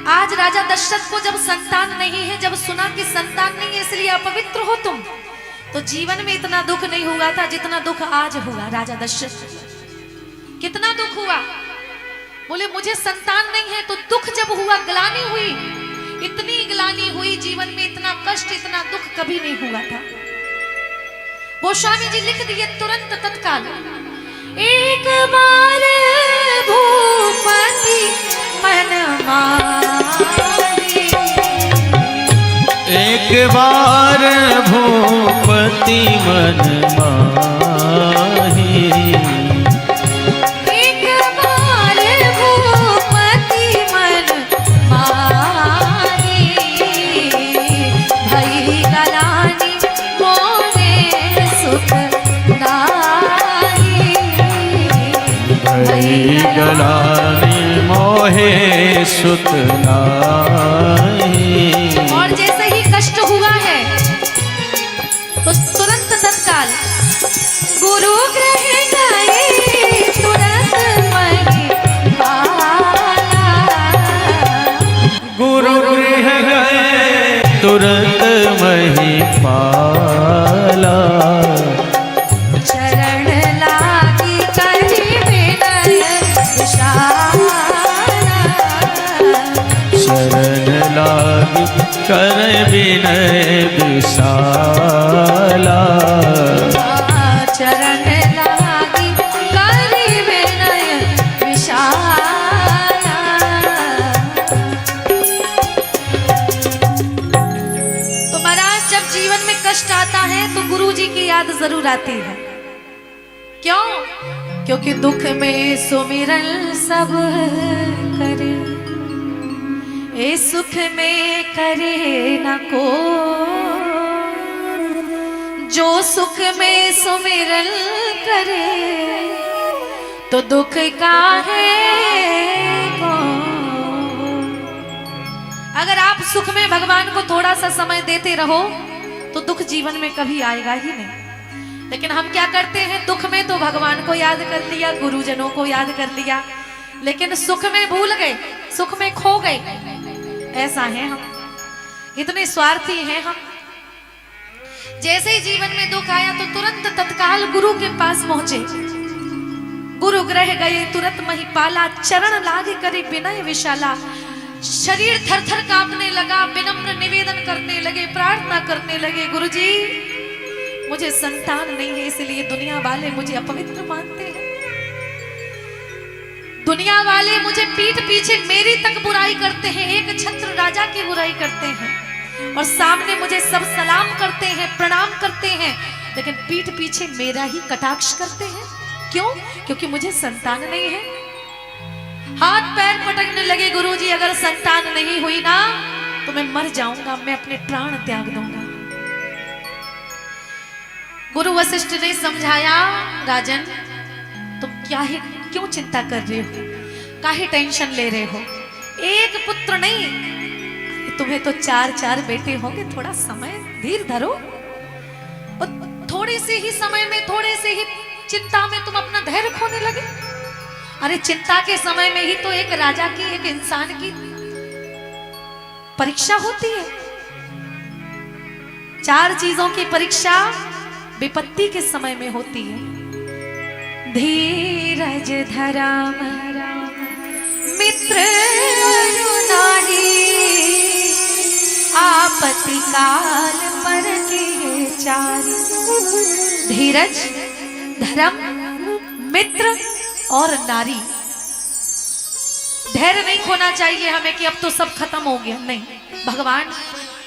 आज राजा दशरथ को जब संतान नहीं है, जब सुना कि संतान नहीं है इसलिए अपवित्र हो तुम, तो जीवन में इतना दुख नहीं हुआ था जितना दुख आज हुआ। राजा दशरथ कितना दुख हुआ, बोले मुझे संतान नहीं है, तो दुख जब हुआ, ग्लानि हुई, इतनी ग्लानि हुई जीवन में, इतना कष्ट इतना दुख कभी नहीं हुआ था। गोस्वामी जी लिख दिए तुरंत तत्काल, एक बार भूपति मन माहे, एक बार भूपति मन माहे, एक बार भूपति मन माहे, भई गलानि मोहे सुख नाहि, भई गलानि मोहे सुत नाहि। और जैसे ही कष्ट हुआ है तो तुरंत तत्काल गुरु ग्रह गए तुरंत महिपाला, गुरु गृह गए तुरंत महिपाला, चरण लागी करि विनय विशाला, शरण लागी कर विनय विशाला, चरण लागी करि विनय विशाला। तो महाराज जब जीवन में कष्ट आता है तो गुरु जी की याद जरूर आती है। क्यों? क्योंकि दुख में सुमिरन सब करे, ए सुख में करे न को, जो सुख में सुमिरन करे तो दुख काहे को। अगर आप सुख में भगवान को थोड़ा सा समय देते रहो तो दुख जीवन में कभी आएगा ही नहीं। लेकिन हम क्या करते हैं, दुख में तो भगवान को याद कर लिया, गुरुजनों को याद कर लिया, लेकिन सुख में भूल गए, सुख में खो गए। ऐसा है हम, इतने स्वार्थी हैं हम। जैसे ही जीवन में दुख आया तो तुरंत तत्काल गुरु के पास पहुंचे, गुरु ग्रह गए तुरंत महिपाला, चरण लागे करे विनय विशाला। शरीर थर थर कांपने लगा, विनम्र निवेदन करने लगे, प्रार्थना करने लगे, गुरुजी मुझे संतान नहीं है इसलिए दुनिया वाले मुझे अपवित्र मानते हैं, दुनिया वाले मुझे पीठ पीछे मेरी तक बुराई करते हैं, एक छत्र राजा की बुराई करते हैं और सामने मुझे सब सलाम करते हैं, प्रणाम करते हैं, लेकिन पीठ पीछे मेरा ही कटाक्ष करते हैं। क्यों? क्योंकि मुझे संतान नहीं है। हाथ पैर पटकने लगे, गुरुजी अगर संतान नहीं हुई ना तो मैं मर जाऊंगा, मैं अपने प्राण त्याग दूंगा। गुरु वशिष्ठ ने समझाया, राजन तुम क्यों चिंता कर रहे हो, काहे टेंशन ले रहे हो, एक पुत्र नहीं, तुम्हें तो 4 बेटे होंगे, थोड़ा समय धीर धरो। और थोड़े से ही समय में, थोड़े से ही चिंता में तुम अपना धैर्य खोने लगे। अरे चिंता के समय में ही तो एक राजा की, एक इंसान की परीक्षा होती है। 4 चीजों की परीक्षा विपत्ति के समय में होती है। धीरज धराम मित्र नारी, आपत्ति काल पर के चारी। धीरज, धर्म, मित्र और नारी। धैर्य नहीं खोना चाहिए हमें कि अब तो सब खत्म हो गया, नहीं। भगवान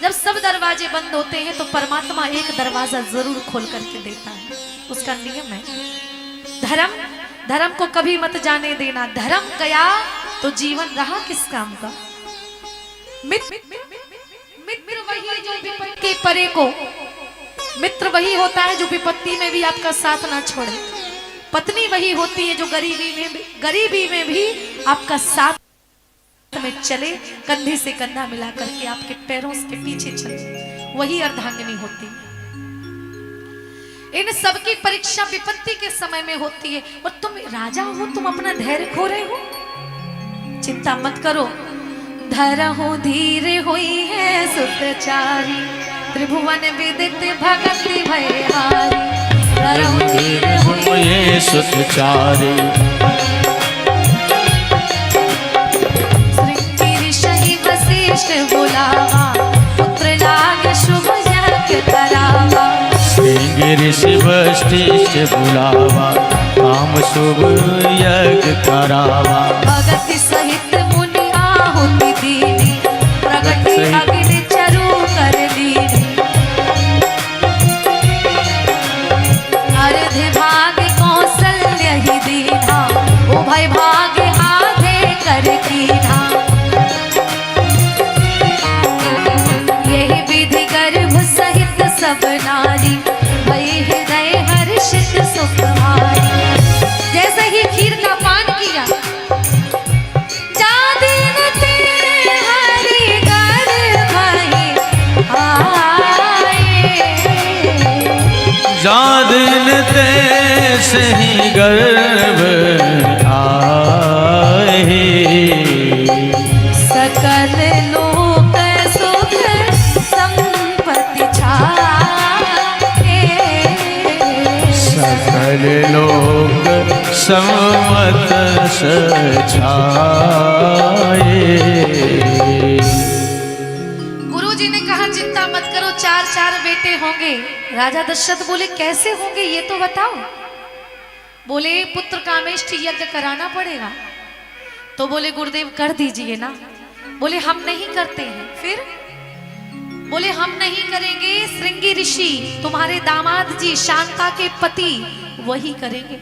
जब सब दरवाजे बंद होते हैं तो परमात्मा एक दरवाजा जरूर खोल करके देता है, उसका नियम है। धर्म को कभी मत जाने देना, धर्म गया तो जीवन रहा किस काम का। मित्र वही जो विपत्ति के परे को, मित्र वही होता है जो विपत्ति में भी आपका साथ ना छोड़े। पत्नी वही होती है जो गरीबी में भी आपका साथ में चले, कंधे से कंधा मिला करके आपके पैरों के पीछे चले, वही अर्धांगिनी होती है। इन सबकी परीक्षा विपत्ति के समय में होती है। और तुम राजा हो, तुम अपना धैर्य खो रहे हो। चिंता मत करो, धरहु धीर हुई है सुतचारी, त्रिभुवन विदित भगति भयहारी। धरहु धीर हुई ये सुतचारी, श्रृंगी ऋषि वशिष्ठ बुलावा, पुत्र लाग शुभ यज्ञ करावा। श्रृंगी ऋषि वशिष्ठ बुलावा, काम शुभ यज्ञ करावा। भगति सहित मुनि आहुति दीनी, प्रगति अग्नि चरु कर लीनी। अर्ध भाग कौशल्य ही दीना, उभय भाग आधे कर कीना। यही विधि गर्भ सहित सब नारी, भई हृदय हर्षित सुखहारी। जैसे ही खीर का पान किया, जा दिन ते हरि गर्भ ही आए। जा दिन ते सही गर्भ आए, सकल लोक सुख संपत्ति छाए। सकल लोक समत छाए। गुरुजी ने कहा चिंता मत करो, 4 बेटे होंगे। राजा दशरथ बोले कैसे होंगे ये तो बताओ। बोले पुत्र कामेष्टि यज्ञ कराना पड़ेगा। तो बोले गुरुदेव कर दीजिए ना। बोले हम नहीं करते हैं। फिर बोले हम नहीं करेंगे, श्रृंगी ऋषि तुम्हारे दामाद जी शांता के पति वही करेंगे।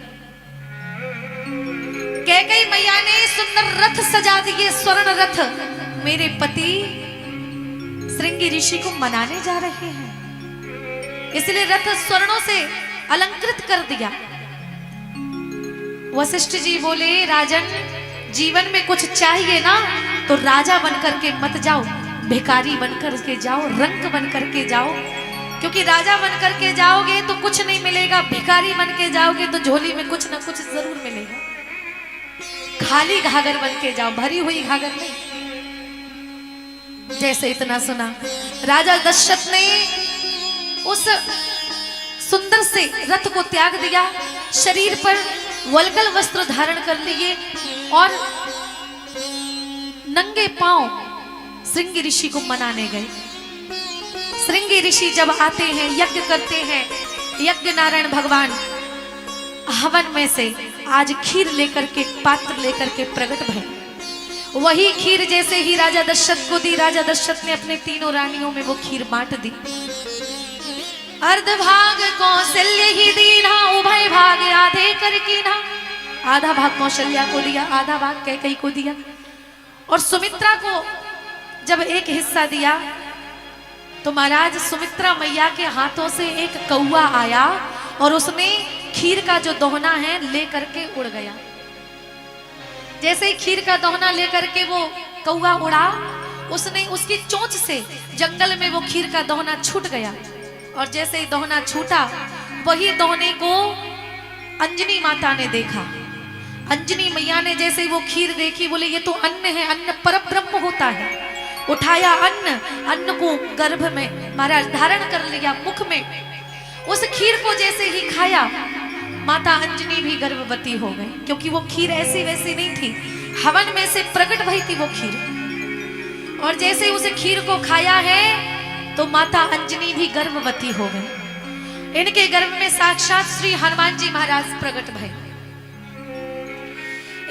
कैकेयी मैया ने सुंदर रथ सजा दिए, स्वर्ण रथ। मेरे पति श्रृंगी ऋषि को मनाने जा रहे हैं, इसलिए रथ स्वर्णों से अलंकृत कर दिया। वशिष्ठ जी बोले राजन, जीवन में कुछ चाहिए ना तो राजा बनकर के मत जाओ, भिखारी बनकर के जाओ, रंक बनकर के जाओ। क्योंकि राजा बनकर के जाओगे तो कुछ नहीं मिलेगा, भिखारी बन के जाओगे तो झोली में कुछ ना कुछ जरूर मिलेगा। खाली घाघर बन के जाओ, भरी हुई घाघर नहीं। जैसे इतना सुना, राजा दशरथ ने उस सुंदर से रथ को त्याग दिया, शरीर पर वल्गल वस्त्र धारण कर लिए और नंगे पांव श्रृंगी ऋषि को मनाने गए। श्रृंगी ऋषि जब आते हैं, यज्ञ करते हैं, यज्ञ नारायण भगवान हवन में से आज खीर लेकर के, पात्र लेकर के प्रकट भय। वही खीर जैसे ही राजा दशरथ को दी, राजा दशरथ ने अपने 3 रानियों में वो खीर बांट दी। अर्ध भाग कौशल्य ही दीना, उभय भाग आधे कर कीना। आधा भाग कौशल्या को दिया, आधा भाग कैकेयी को दिया। और सुमित्रा को जब एक हिस्सा दिया तो महाराज सुमित्रा मैया के हाथों से एक कौवा आया और उसने खीर का जो दोहना है लेकर के उड़ गया। जैसे ही खीर का दोहना लेकर के वो कौवा उड़ा, उसने उसकी चोंच से जंगल में वो खीर का दोहना छूट गया। और जैसे ही दोहना छूटा, वही दोहने को अंजनी माता ने देखा। अंजनी मैया ने जैसे ही वो खीर देखी, बोले ये तो अन्न है, अन्न परब्रह्म होता है। उठाया अन्न, अन्न को गर्भ में महाराज धारण कर लिया, मुख में। उस खीर को जैसे ही खाया, माता अंजनी भी गर्भवती हो गई, क्योंकि वो खीर ऐसी वैसी नहीं थी, हवन में से प्रकट भई थी वो खीर। और जैसे ही उसे खीर को खाया है तो माता अंजनी भी गर्भवती हो गई। इनके गर्भ में साक्षात श्री हनुमान जी महाराज प्रकट भए।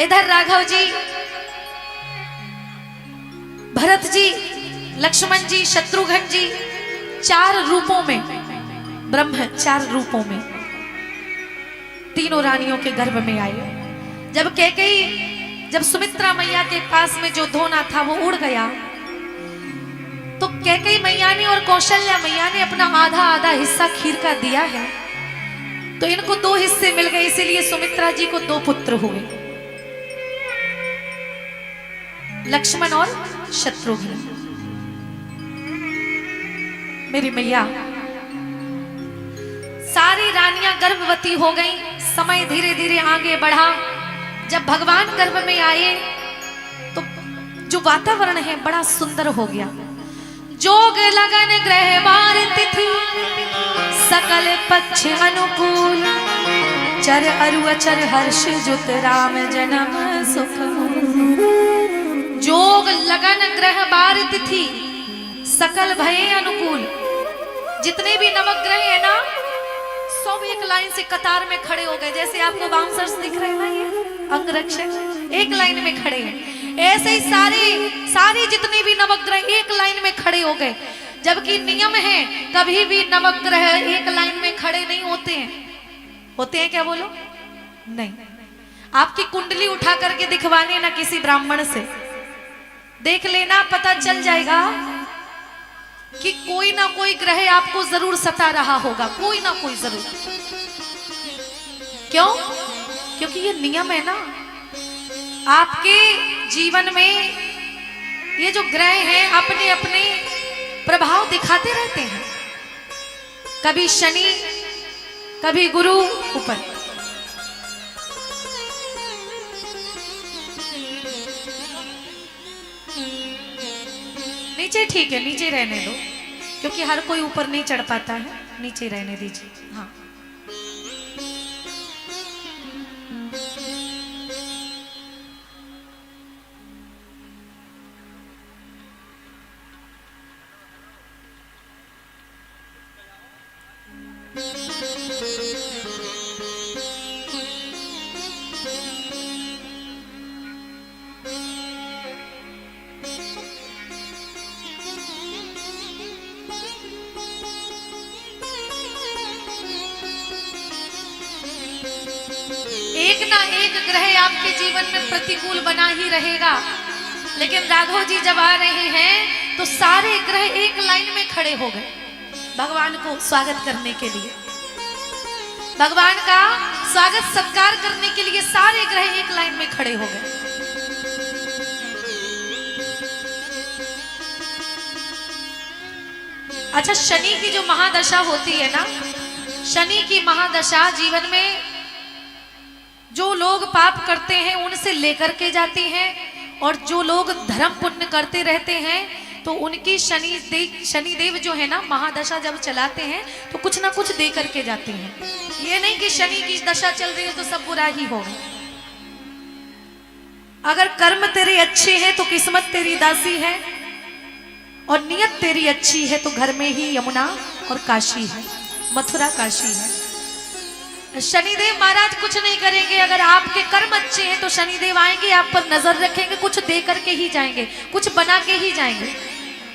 इधर राघव जी, भरत जी, लक्ष्मण जी, शत्रुघ्न जी 4 रूपों में, ब्रह्म 4 रूपों में 3 रानियों के गर्भ में आए। जब कैकेयी, जब सुमित्रा मैया के पास में जो धोना था वो उड़ गया, तो कैकेयी मैया ने और कौशल्या मैया ने अपना आधा आधा हिस्सा खीर का दिया है। तो इनको 2 हिस्से मिल गए, इसीलिए सुमित्रा जी को 2 पुत्र हुए, लक्ष्मण और शत्रुघ्न। मेरी मैया, सारी रानियां गर्भवती हो गईं। समय धीरे धीरे आगे बढ़ा। जब भगवान गर्भ में आए तो जो वातावरण है बड़ा सुंदर हो गया। जोग लगन ग्रह बार तिथि सकल पक्ष अनुकूल, चर अरु अचर हर्ष जुत राम जन्म सुख। जोग लगन ग्रह बार तिथि सकल भय अनुकूल। जितने भी नवग्रह है ना सब एक लाइन से कतार में खड़े हो गए। जैसे आपको बाउंसर्स दिख रहे हैं ना, ये अंगरक्षक एक लाइन में खड़े हैं, ऐसे ही सारे जितने भी नवग्रह एक लाइन में खड़े हो गए। जबकि नियम है कभी भी नवग्रह एक लाइन में खड़े नहीं होते हैं। होते हैं क्या बोलो? नहीं। आपकी कुंडली उठा करके दिखवाने ना किसी ब्राह्मण से, देख लेना, पता चल जाएगा कि कोई ना कोई ग्रह आपको जरूर सता रहा होगा, कोई ना कोई जरूर। क्यों? क्योंकि ये नियम है ना। आपके जीवन में ये जो ग्रह हैं अपने अपने प्रभाव दिखाते रहते हैं। कभी शनि, कभी गुरु ऊपर। नीचे ठीक है, नीचे रहने दो, क्योंकि हर कोई ऊपर नहीं चढ़ पाता है। नीचे रहने दीजिए। हाँ, एक ना एक ग्रह आपके जीवन में प्रतिकूल बना ही रहेगा। लेकिन राघव जी जब आ रहे हैं तो सारे ग्रह एक लाइन में खड़े हो गए भगवान को स्वागत करने के लिए। भगवान का स्वागत सत्कार करने के लिए सारे ग्रह एक लाइन में खड़े हो गए। अच्छा, शनि की जो महादशा होती है ना, शनि की महादशा जीवन में जो लोग पाप करते हैं उनसे लेकर के जाती हैं, और जो लोग धर्म पुण्य करते रहते हैं तो उनकी शनिदेव जो है ना महादशा जब चलाते हैं तो कुछ ना कुछ दे करके जाते हैं। ये नहीं कि शनि की दशा चल रही है तो सब बुरा ही होगा। अगर कर्म तेरे अच्छे हैं तो किस्मत तेरी दासी है, और नियत तेरी अच्छी है तो घर में ही यमुना और काशी है, मथुरा काशी है। शनिदेव महाराज कुछ नहीं करेंगे। अगर आपके कर्म अच्छे हैं तो शनिदेव आएंगे, आप पर नजर रखेंगे, कुछ दे करके ही जाएंगे, कुछ बना के ही जाएंगे।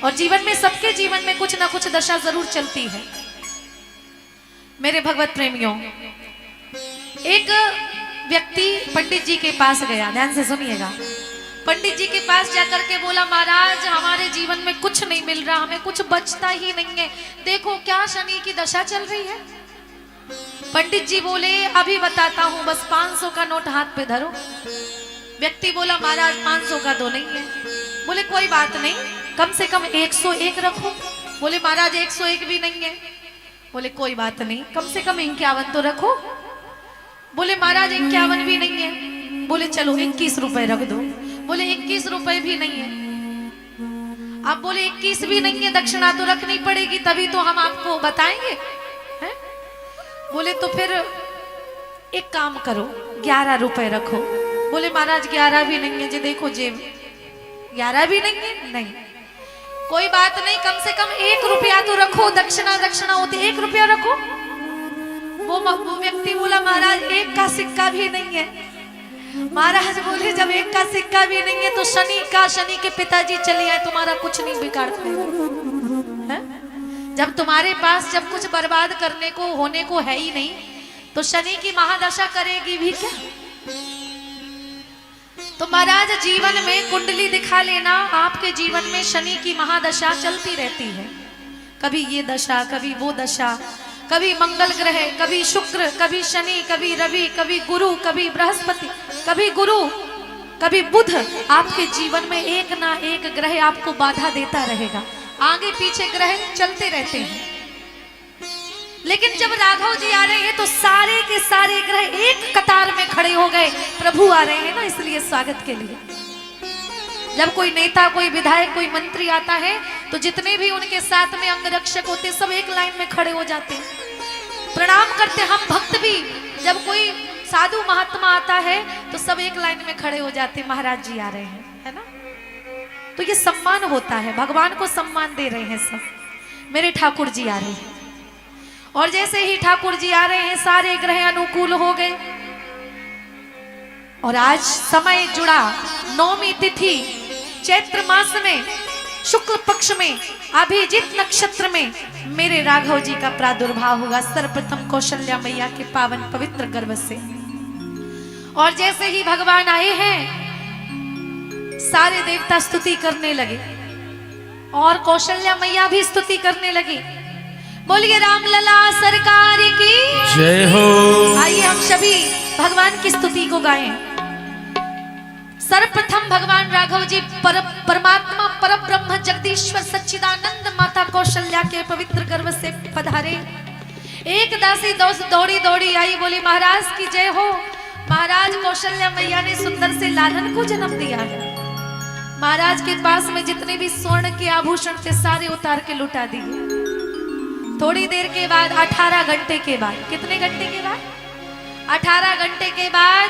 और जीवन में सबके जीवन में कुछ ना कुछ दशा जरूर चलती है। मेरे भगवत प्रेमियों, एक व्यक्ति पंडित जी के पास गया, ध्यान से सुनिएगा। पंडित जी के पास जाकर के बोला, महाराज हमारे जीवन में कुछ नहीं मिल रहा, हमें कुछ बचता ही नहीं है, देखो क्या शनि की दशा चल रही है। पंडित जी बोले, अभी बताता हूं, बस 500 का नोट हाथ पे धरो। व्यक्ति बोला, महाराज 500 का तो नहीं है। बोले कोई बात नहीं, कम से कम 101 रखो। बोले महाराज 101 भी नहीं है। बोले कोई बात नहीं, कम से कम 51 तो रखो। बोले महाराज 51 भी नहीं है। बोले चलो 21 रुपए रख दो। बोले 21 रुपए भी नहीं है। आप बोले 21 भी नहीं है, दक्षिणा तो रखनी पड़ेगी, तभी तो हम आपको बताएंगे। बोले तो फिर एक काम करो, 11 रुपए रखो। बोले महाराज 11 भी नहीं है जी, देखो जेब 11 भी नहीं है। नहीं, कोई बात नहीं, कम से कम 1 रुपया तो रखो, दक्षिणा होती 1 रुपया रखो। वो व्यक्ति बोला, महाराज 1 का सिक्का भी नहीं है। महाराज बोले, जब 1 का सिक्का भी नहीं है तो शनि के पिताजी चले आए, तुम्हारा कुछ नहीं बिगाड़ पाएगा। जब तुम्हारे पास जब कुछ बर्बाद करने को होने को है ही नहीं तो शनि की महादशा करेगी भी क्या। तो महाराज जीवन में कुंडली दिखा लेना, आपके जीवन में शनि की महादशा चलती रहती है। कभी ये दशा, कभी वो दशा, कभी मंगल ग्रह, कभी शुक्र, कभी शनि, कभी रवि, कभी गुरु, कभी बृहस्पति, कभी गुरु, कभी बुध। आपके जीवन में एक ना एक ग्रह आपको बाधा देता रहेगा। आगे पीछे ग्रह चलते रहते हैं। लेकिन जब राघव जी आ रहे हैं तो सारे के सारे ग्रह एक कतार में खड़े हो गए। प्रभु आ रहे हैं ना, इसलिए स्वागत के लिए। जब कोई नेता, कोई विधायक, कोई मंत्री आता है तो जितने भी उनके साथ में अंगरक्षक होते सब एक लाइन में खड़े हो जाते, प्रणाम करते। हम भक्त भी जब कोई साधु महात्मा आता है तो सब एक लाइन में खड़े हो जाते, महाराज जी आ रहे हैं, है ना। तो ये सम्मान होता है, भगवान को सम्मान दे रहे हैं सब। मेरे ठाकुर जी आ रहे हैं और जैसे ही ठाकुर जी आ रहे हैं सारे ग्रह अनुकूल हो गए और आज समय जुड़ा, नौमी तिथि चैत्र मास में शुक्ल पक्ष में अभिजीत नक्षत्र में मेरे राघव जी का प्रादुर्भाव होगा सर्वप्रथम कौशल्या मैया के पावन पवित्र गर्भ से। और जैसे ही भगवान आए हैं सारे देवता स्तुति करने लगे और कौशल्या मैया भी स्तुति करने लगी। बोलिए रामलला सरकार की जय हो। आइए हम सभी भगवान की स्तुति को गाएं। सर्वप्रथम भगवान राघव जी परमात्मा परब्रह्म जगदीश्वर सच्चिदानंद माता कौशल्या के पवित्र गर्भ से पधारे। एक दासी दौड़ी दौड़ी आई, बोली महाराज की जय हो। महाराज कौशल्या मैया ने सुंदर से लालन को जन्म दिया है। महाराज के पास में जितने भी स्वर्ण के आभूषण थे सारे उतार के लुटा दिए। थोड़ी देर के बाद 18 घंटे के बाद, कितने घंटे के बाद? 18 घंटे के बाद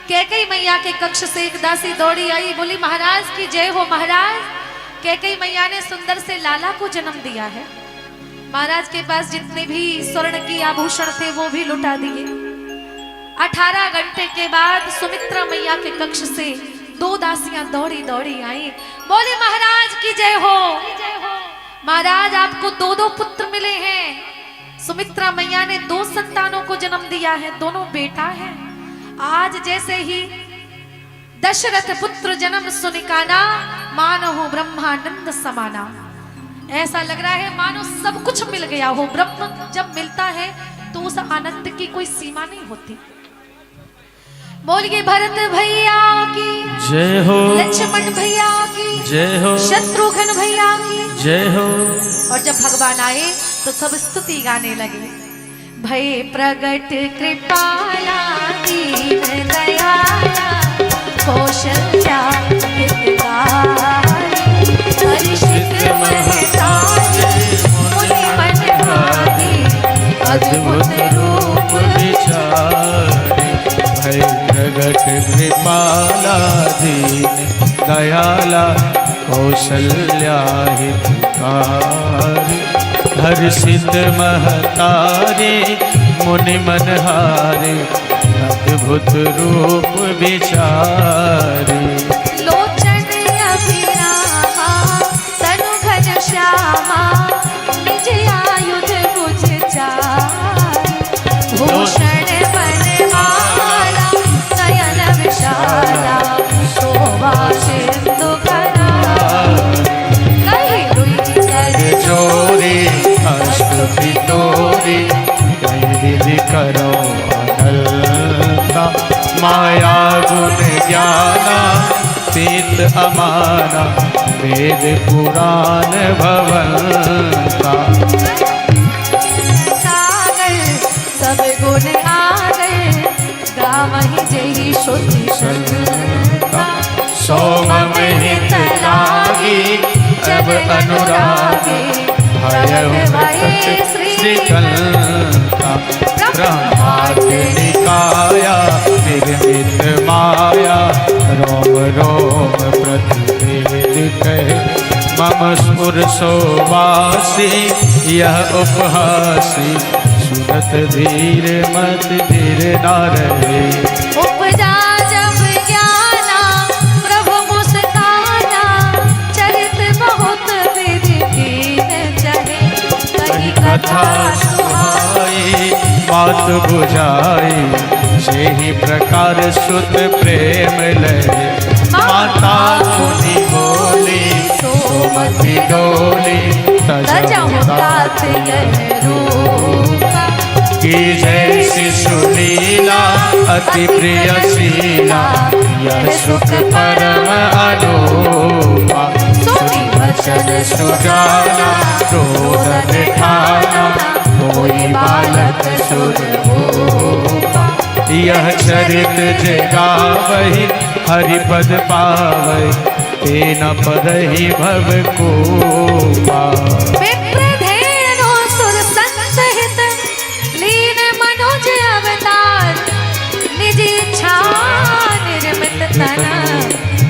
कैकेयी मैया के कक्ष से एक दासी दौड़ी आई, बोली महाराज की जय हो। महाराज कैकेयी मैया ने सुंदर से लाला को जन्म दिया है। महाराज के पास जितने भी स्वर्ण के आभूषण थे वो भी लुटा दिए। 18 घंटे के बाद सुमित्रा मैया के कक्ष से 2 दासियां दौड़ी दौड़ी आई, बोले महाराज की जय हो। महाराज आपको 2 पुत्र मिले हैं। सुमित्रा मैया ने 2 संतानों को जन्म दिया है, दोनों बेटा है। आज जैसे ही दशरथ पुत्र जन्म सुनिकाना, मानो ब्रह्मानंद समाना। ऐसा लग रहा है मानो सब कुछ मिल गया हो। ब्रह्म जब मिलता है तो उस आनंद की कोई सीमा नहीं होती। बोलिए भरत भैया की जय हो। लक्ष्मण भैया की जय हो। शत्रुघ्न भैया की जय हो। और जब भगवान आए तो सब स्तुति गाने लगे। भय प्रगट कृपाला दीन दयाला कौशल्या हितकारी हर्षित महतारी मुनि मनहारी अद्भुत रूप विचारे। भय प्रगट कृपाला दीन दयाला कौशल्या हितकारी हर्षित महतारी मुनि मनहारे अद्भुत रूप विचारे। लोचन अभिरामा तनु घन श्यामा निज आयुध भुज चारि भूषण बनमाला नयन विशाला शोभा सिंधु स्तुति तोरी कहीं करो अनलता माया गुण ज्ञाना तीत अमाना वेद पुराण भवनता। सागर सब गुण आगर गावहि जय श्रुति संता सोम में लागी जब अनुरागी श्रीकंता ब्रह्मांड निकाया निर्मित माया रोम रोम प्रतिवेद कहे मम स्फुर सोवासी यह उपहासी सुनत धीर मत धीर न रहे। उपजा जब ज्ञाना प्रभु मुस्काना चरित बहुत विधि कथा सुहाई बात बुझाई से ही प्रकार सुत प्रेम लहे। माता मुनि बोली सोमति डोली तजहुतात यह रूपा की जैसी सुलीला अति प्रिय शीला यह सुख परम अनूपा। वचन सुजाना क्रोध ठाना कोई बालक सुर भूपा। यह चरित जगावहि हरिपद पावै ते न परहि भव कोपा। विप्रधेनु सुर संसहित लीन मनुज अवतार, निज इच्छा निर्मित तन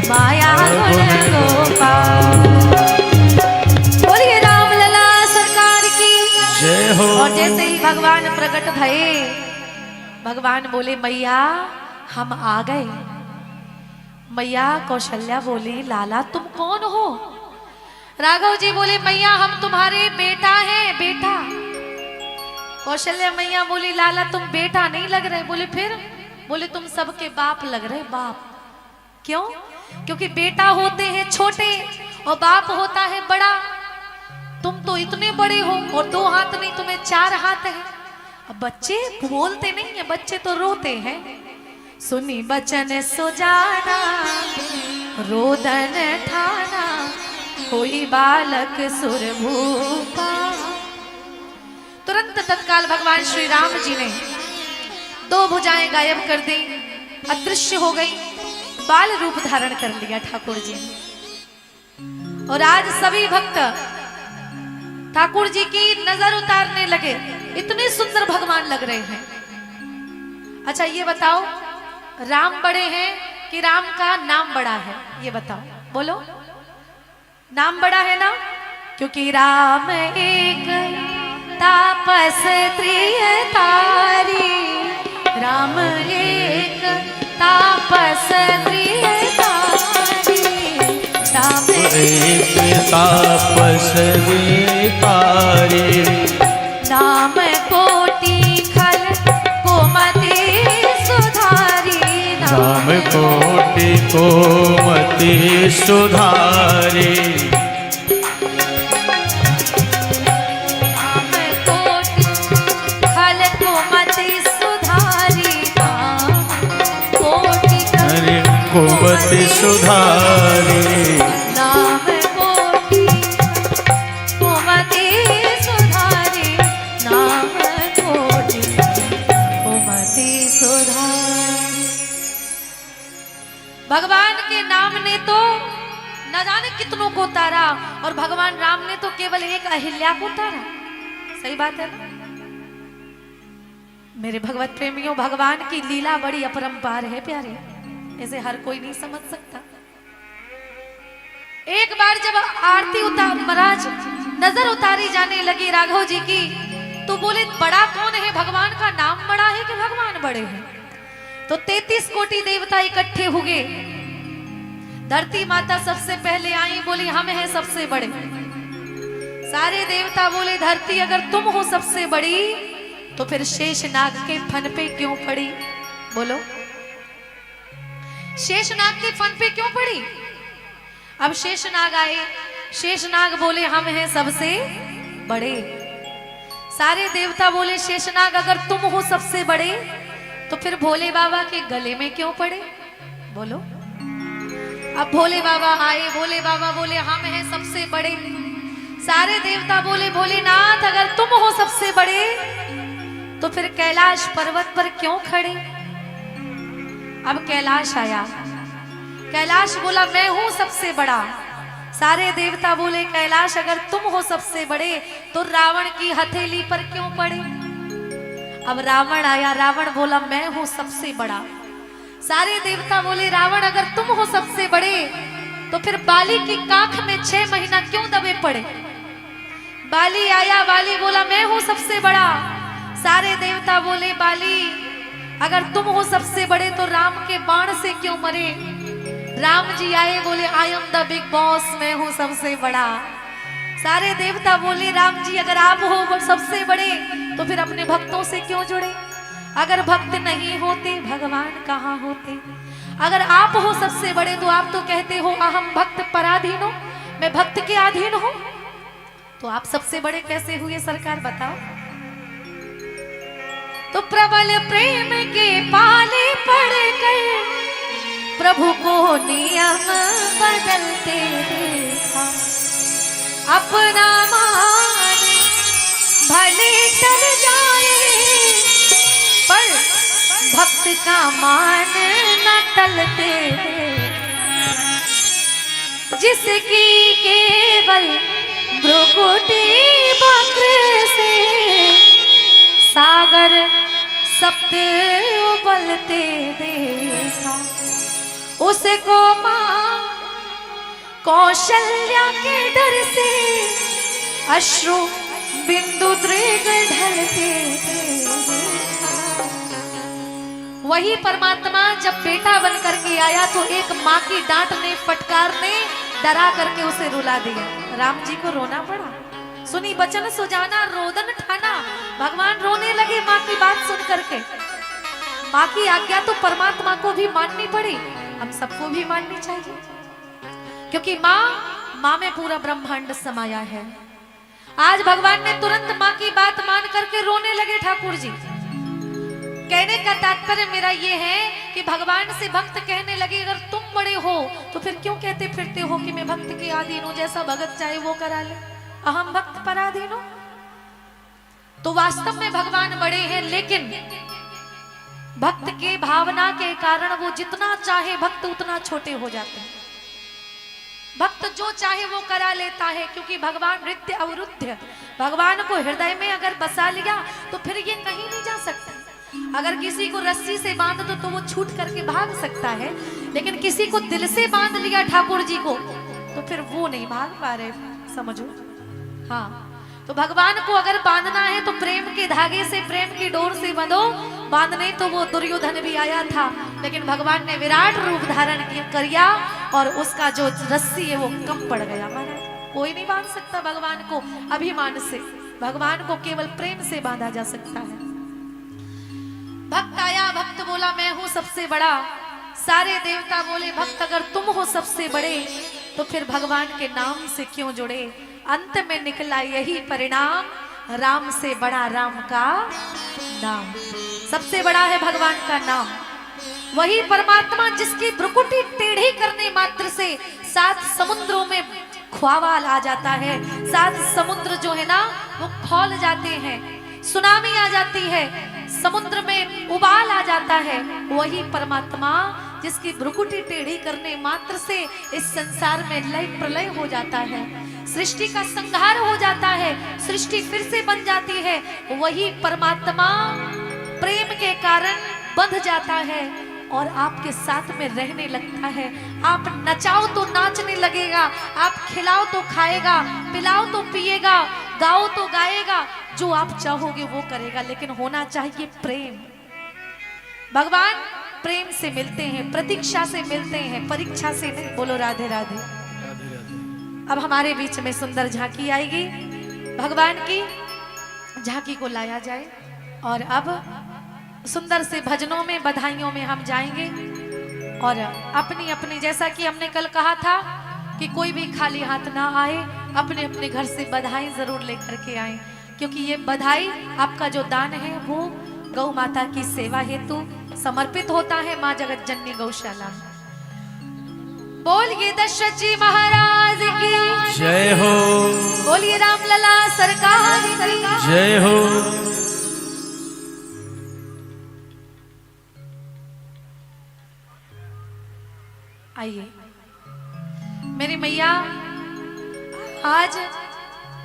माया गुण गोपाल। बोलिए रामलला सरकार की जय हो। और जैसे ही भगवान प्रकट भये, भगवान बोले मैया हम आ गए। मैया कौशल्या बोली लाला तुम कौन हो? राघव जी बोले मैया हम तुम्हारे बेटा हैं, बेटा। कौशल्या मैया बोली लाला तुम बेटा नहीं लग रहे। बोले फिर? बोले तुम सबके बाप लग रहे, बाप। क्यों? क्योंकि बेटा होते हैं छोटे और बाप होता है बड़ा। तुम तो इतने बड़े हो और 2 हाथ नहीं, तुम्हें 4 हाथ है। अब बच्चे बोलते नहीं है, बच्चे तो रोते हैं। सुनी बचन सुजाना रोदन ठाना, कोई बालक सुर भूपा। तुरंत तत्काल भगवान श्री राम जी ने 2 भुजाएं गायब कर दी, अदृश्य हो गई, बाल रूप धारण कर लिया ठाकुर जी ने। और आज सभी भक्त ठाकुर जी की नजर उतारने लगे, इतने सुंदर भगवान लग रहे हैं। अच्छा ये बताओ राम बड़े हैं कि राम का नाम बड़ा है? ये बताओ, बोलो। नाम बड़ा है ना, क्योंकि राम एक तापस त्रियतारी, राम एक तापस त्रियतारी, राम एक तापस त्रियतारी, नाम कोटि खल कोमति सुधारी, नाम कोटि कोमति सुधारी, नाम कोटि खल कोमति सुधारी, नाम कोटि खल कोमति सुधारी, नाम कोटि कोमति सुधारी, नाम कोटि कोमति सुधारी। भगवान के नाम ने तो न जाने कितनों को तारा, और भगवान राम ने तो केवल एक अहिल्या को तारा। सही बात है ना? मेरे भगवत प्रेमियों, भगवान की लीला बड़ी अपरंपार है प्यारे, ऐसे हर कोई नहीं समझ सकता। एक बार जब आरती उतार महाराज नजर उतारी जाने लगी राघव जी की, तो बोले बड़ा कौन है? भगवान का नाम बड़ा है कि भगवान बड़े हैं? तो 33 कोटि देवता इकट्ठे हुए। धरती माता सबसे पहले आई, बोली हम हैं सबसे बड़े। सारे देवता बोले धरती अगर तुम हो सबसे बड़ी तो फिर शेष नाग के फन पे क्यों पड़ी? बोलो, शेष नाग के फन पे क्यों पड़ी? अब शेष नाग आए, शेष नाग बोले हम हैं सबसे बड़े। सारे देवता बोले शेष नाग अगर तुम हो सबसे बड़े तो फिर भोले बाबा के गले में क्यों पड़े? बोलो। अब भोले बाबा आए, भोले बाबा बोले हम हैं सबसे बड़े। सारे देवता बोले भोलेनाथ अगर तुम हो सबसे बड़े तो फिर कैलाश पर्वत पर क्यों खड़े? अब कैलाश आया, कैलाश बोला मैं हूं सबसे बड़ा। सारे देवता बोले कैलाश अगर तुम हो सबसे बड़े तो रावण की हथेली पर क्यों पड़े? अब रावण आया, रावण बोला मैं हूं सबसे बड़ा। सारे देवता बोले रावण अगर तुम हो सबसे बड़े तो फिर बाली की काख में 6 महीना क्यों दबे पड़े? बाली आया, बाली बोला मैं हूं सबसे बड़ा। सारे देवता बोले बाली अगर तुम हो सबसे बड़े तो राम के बाण से क्यों मरे? राम जी आए, बोले I am the big boss, मैं हूं सबसे बड़ा। सारे देवता बोले राम जी अगर आप हो सबसे बड़े तो फिर अपने भक्तों से क्यों जुड़े? अगर भक्त नहीं होते भगवान कहाँ होते? अगर आप हो सबसे बड़े तो आप तो कहते हो अहम भक्त पराधीनो, मैं भक्त के अधीन हूं, तो आप सबसे बड़े कैसे हुए सरकार बताओ? तो प्रबल प्रेम के पाले पड़ गए, प्रभु को नियम बदलते देखा। अपना मान भले टल जाए पर भक्त का मान न टलते। जिसकी केवल भ्रुकुटी वक्र से सागर सप्त उबलते देखा, उसको मां कौशल्या के डर से अश्रु बिंदु दृग ढलते देखा। वही परमात्मा जब बेटा बन करके आया तो एक माँ की डांट ने, फटकार ने डरा करके उसे रुला दिया। राम जी को रोना पड़ा। सुनी बचन सुजाना रोदन ठाना, भगवान रोने लगे माँ की बात सुन करके। माँ की आज्ञा तो परमात्मा को भी माननी पड़ी, हम सबको भी माननी चाहिए, क्योंकि माँ में पूरा ब्रह्मांड समाया है। आज भगवान ने तुरंत माँ की बात मान करके रोने लगे ठाकुर जी। कहने का तात्पर्य मेरा ये है कि भगवान से भक्त कहने लगे अगर तुम बड़े हो तो फिर क्यों कहते फिरते हो कि मैं भक्त के अधीन हूं, जैसा भगत चाहे वो करा ले, अहम भक्त पराधीन हूं। तो वास्तव में भगवान बड़े हैं, लेकिन भक्त के भावना के कारण वो जितना चाहे भक्त उतना छोटे हो जाते हैं। भक्त जो चाहे वो करा लेता है, क्योंकि भगवान नित्य अवरुद्ध, भगवान को हृदय में अगर बसा लिया तो फिर ये कहीं नहीं जा सकता। अगर किसी को रस्सी से बांध दो तो वो छूट करके भाग सकता है, लेकिन किसी को दिल से बांध लिया ठाकुर जी को तो फिर वो नहीं भाग पा रहे, समझो। हाँ, तो भगवान को अगर बांधना है तो प्रेम के धागे से, प्रेम की डोर से बंधो। बांधने तो वो दुर्योधन भी आया था, लेकिन भगवान ने विराट रूप धारण किया और उसका जो रस्सी है वो कम पड़ गया। महाराज कोई नहीं बांध सकता भगवान को अभिमान से, भगवान को केवल प्रेम से बांधा जा सकता है। भक्त आया, भक्त बोला मैं हूं सबसे बड़ा। सारे देवता बोले भक्त अगर तुम हो सबसे बड़े तो फिर भगवान के नाम से क्यों जुड़े। अंत में निकला यही परिणाम, राम से बड़ा राम का नाम। सबसे बड़ा है भगवान का नाम। वही परमात्मा जिसकी भ्रुकुटी टेढ़ी करने मात्र से 7 समुद्रों में ख्वावाल आ जाता है, 7 समुद्र जो है ना वो खौल जाते हैं, सुनामी आ जाती है, समुद्र में उबाल आ जाता है। वही परमात्मा जिसकी भ्रुकुटी टेढ़ी करने मात्र से इस संसार में लय प्रलय हो जाता है, सृष्टि का संहार हो जाता है, सृष्टि फिर से बन जाती है। वही परमात्मा प्रेम के कारण बंध जाता है और आपके साथ में रहने लगता है। आप नचाओ तो नाचने लगेगा, आप खिलाओ तो खाएगा, पिलाओ तो पिएगा, गाओ तो गाएगा, जो आप चाहोगे वो करेगा, लेकिन होना चाहिए प्रेम। भगवान प्रेम से मिलते हैं, प्रतीक्षा से मिलते हैं, परीक्षा से नहीं। बोलो राधे राधे। अब हमारे बीच में सुंदर झांकी आएगी, भगवान की झांकी को लाया जाए और अब सुंदर से भजनों में, बधाइयों में हम जाएंगे और अपनी अपनी, जैसा कि हमने कल कहा था कि कोई भी खाली हाथ ना आए, अपने अपने घर से बधाई जरूर लेकर के आए, क्योंकि ये बधाई आपका जो दान है वो गौ माता की सेवा हेतु समर्पित होता है माँ जगत जननी गौशाला। बोलिए दशरथ जी महाराज की जय हो, बोलिए रामलला सरकार की जय हो। आइए मेरी मैया, आज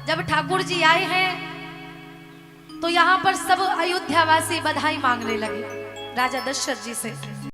जब ठाकुर जी आए हैं तो यहाँ पर सब अयोध्यावासी बधाई मांगने लगे राजा दशरथ जी से।